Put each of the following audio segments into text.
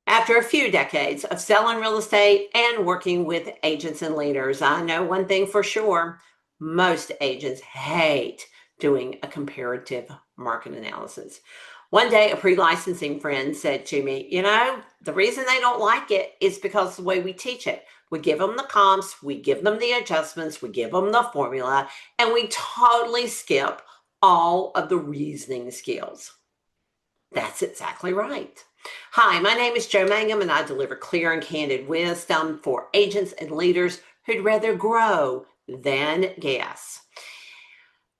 After a few decades of selling real estate and working with agents and leaders, I know one thing for sure. Most agents hate doing a comparative market analysis. One day, a pre-licensing friend said to me, the reason they don't like it is because of the way we teach it. We give them the comps, we give them the adjustments, we give them the formula, and we totally skip all of the reasoning skills. That's exactly right. Hi, my name is Joe Mangum, and I deliver clear and candid wisdom for agents and leaders who'd rather grow than guess.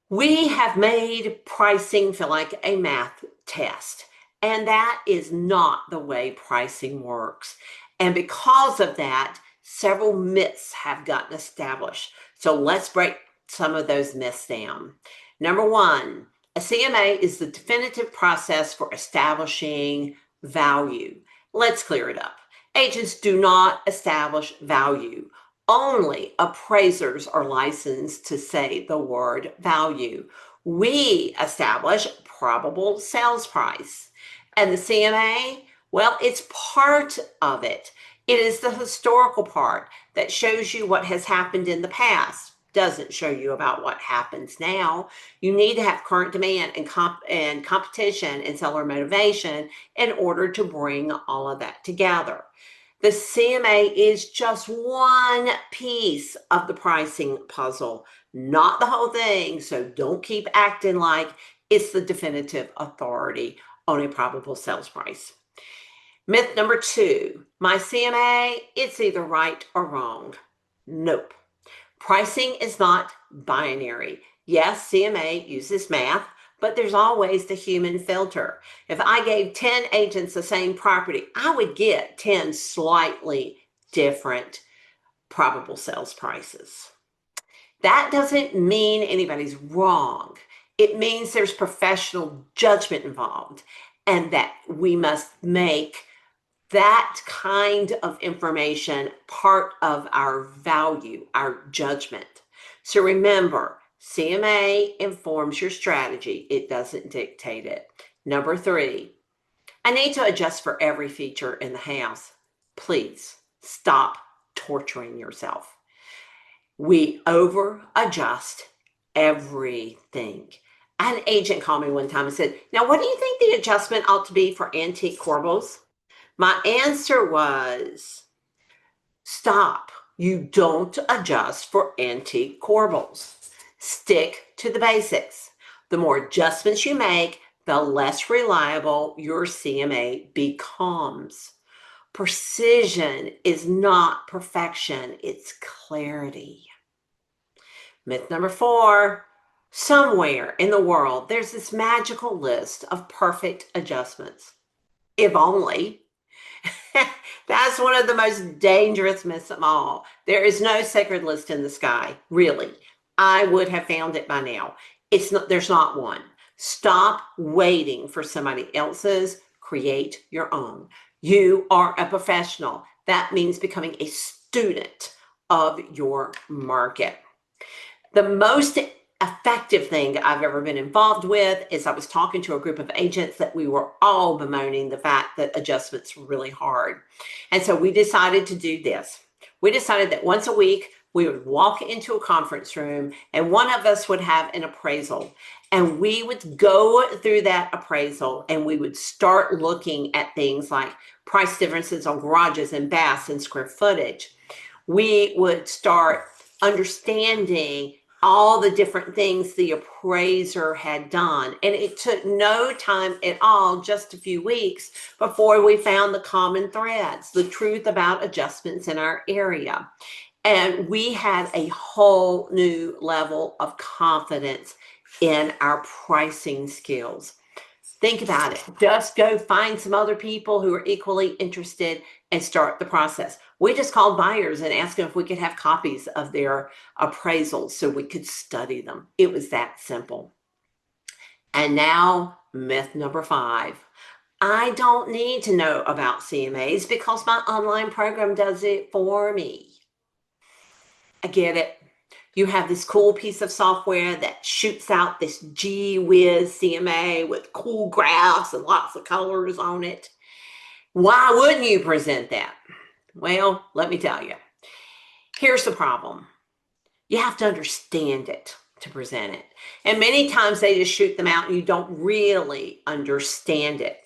We have made pricing feel like a math test, and that is not the way pricing works. And because of that, several myths have gotten established. So let's break some of those myths down. Number one, a CMA is the definitive process for establishing value. Let's clear it up. Agents do not establish value. Only appraisers are licensed to say the word value. We establish probable sales price. And the CMA, well, it's part of it. It is the historical part that shows you what has happened in the past. Doesn't show you about what happens now. You need to have current demand and competition and seller motivation in order to bring all of that together. The CMA is just one piece of the pricing puzzle, not the whole thing. So don't keep acting like it's the definitive authority on a probable sales price. Myth number two, my CMA, it's either right or wrong. Nope. Pricing is not binary. Yes, CMA uses math, but there's always the human filter. If I gave 10 agents the same property, I would get 10 slightly different probable sales prices. That doesn't mean anybody's wrong. It means there's professional judgment involved, and that we must make that kind of information part of our value, our judgment. So remember, CMA informs your strategy. It doesn't dictate it. Number three, I need to adjust for every feature in the house. Please stop torturing yourself. We over adjust everything. An agent called me one time and said, now what do you think the adjustment ought to be for antique corbels? My answer was, stop. You don't adjust for antique corbels. Stick to the basics. The more adjustments you make, the less reliable your CMA becomes. Precision is not perfection, it's clarity. Myth number four, somewhere in the world, there's this magical list of perfect adjustments. If only. That's one of the most dangerous myths of all. There is no sacred list in the sky, really. I would have found it by now. There's not one. Stop waiting for somebody else's. Create your own. You are a professional. That means becoming a student of your market. The most effective thing I've ever been involved with is I was talking to a group of agents that we were all bemoaning the fact that adjustments were really hard. And so we decided to do this. We decided that once a week, we would walk into a conference room and one of us would have an appraisal. And we would go through that appraisal and we would start looking at things like price differences on garages and baths and square footage. We would start understanding all the different things the appraiser had done. And it took no time at all, just a few weeks, before we found the common threads, the truth about adjustments in our area. And we had a whole new level of confidence in our pricing skills. Think about it. Just go find some other people who are equally interested and start the process. We just called buyers and asked them if we could have copies of their appraisals so we could study them. It was that simple. And now, myth number five. I don't need to know about CMAs because my online program does it for me. I get it. You have this cool piece of software that shoots out this gee whiz CMA with cool graphs and lots of colors on it. Why wouldn't you present that? Well, let me tell you. Here's the problem. You have to understand it to present it. And many times they just shoot them out and you don't really understand it.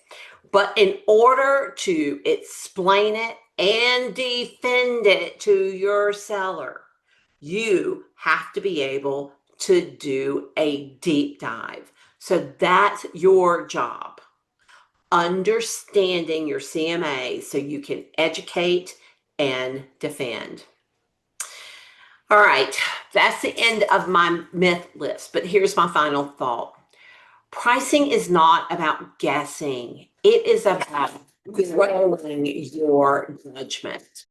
But in order to explain it and defend it to your seller, you have to be able to do a deep dive. So that's your job. Understanding your CMA so you can educate and defend. All right, that's the end of my myth list, but here's my final thought. Pricing is not about guessing. It is about growing your judgment.